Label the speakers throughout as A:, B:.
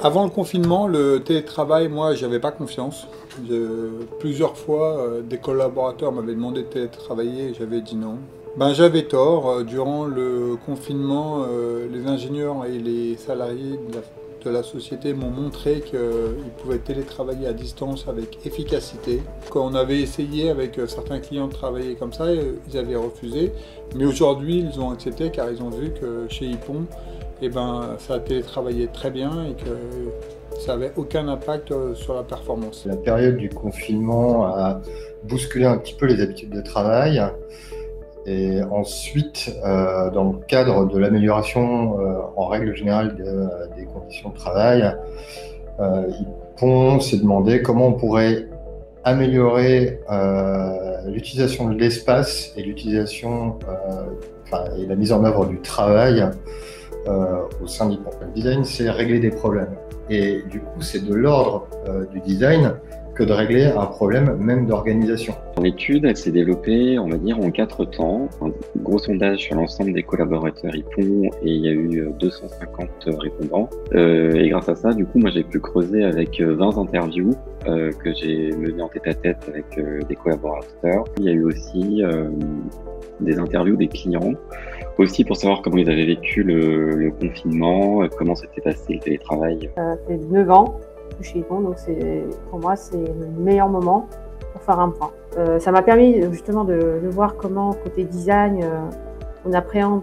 A: Avant le confinement, le télétravail, moi, j'avais pas confiance. Plusieurs fois, des collaborateurs m'avaient demandé de télétravailler et j'avais dit non. J'avais tort. Durant le confinement, les ingénieurs et les salariés de la société m'ont montré qu'ils pouvaient télétravailler à distance avec efficacité. Quand on avait essayé avec certains clients de travailler comme ça, ils avaient refusé. Mais aujourd'hui, ils ont accepté car ils ont vu que chez Hippon, ça a télétravaillé très bien et que ça n'avait aucun impact sur la performance.
B: La période du confinement a bousculé un petit peu les habitudes de travail. Et ensuite, dans le cadre de l'amélioration en règle générale des conditions de travail, Hippon s'est demandé comment on pourrait améliorer l'utilisation de l'espace et l'utilisation et la mise en œuvre du travail au sein d'Hippon. Le design, c'est régler des problèmes. Et du coup, c'est de l'ordre du design que de régler un problème même d'organisation.
C: L'étude, elle s'est développée, on va dire, en 4 temps. Un gros sondage sur l'ensemble des collaborateurs Hippon et il y a eu 250 répondants. Et grâce à ça, du coup, moi, j'ai pu creuser avec 20 interviews que j'ai menées en tête-à-tête avec des collaborateurs. Il y a eu aussi des interviews des clients, aussi pour savoir comment ils avaient vécu le confinement, comment s'était passé le télétravail.
D: Ça fait 9 ans chez Hippon, donc pour moi c'est le meilleur moment pour faire un point. Ça m'a permis justement de voir comment côté design on appréhende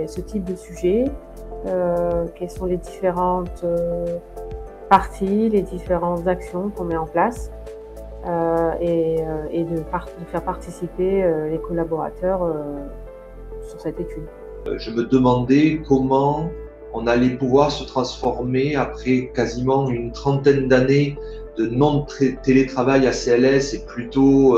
D: ce type de sujet, quelles sont les différentes parties, les différentes actions qu'on met en place et de faire participer les collaborateurs sur cette étude.
E: Je me demandais comment on allait pouvoir se transformer après quasiment une trentaine d'années de non-télétravail à CLS et plutôt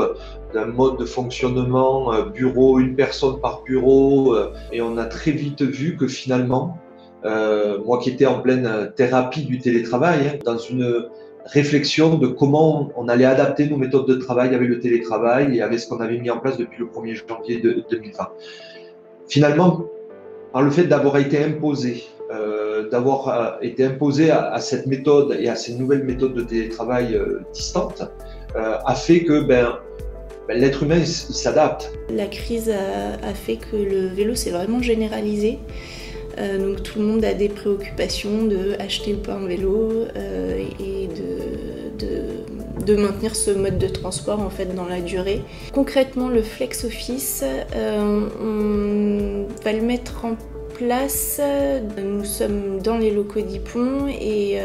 E: d'un mode de fonctionnement bureau, une personne par bureau. Et on a très vite vu que finalement, moi qui étais en pleine thérapie du télétravail, dans une réflexion de comment on allait adapter nos méthodes de travail avec le télétravail et avec ce qu'on avait mis en place depuis le 1er janvier 2020. Finalement, par le fait d'avoir été imposé, à cette méthode et à ces nouvelles méthodes de télétravail distantes, a fait que l'être humain il s'adapte.
F: La crise a fait que le vélo s'est vraiment généralisé. Donc tout le monde a des préoccupations de acheter ou pas un vélo et de maintenir ce mode de transport en fait dans la durée. Concrètement, le flex office, on va le mettre en place. Nous sommes dans les locaux d'Hippon et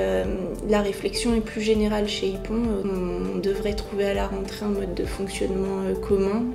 F: la réflexion est plus générale chez Hippon. On devrait trouver à la rentrée un mode de fonctionnement commun.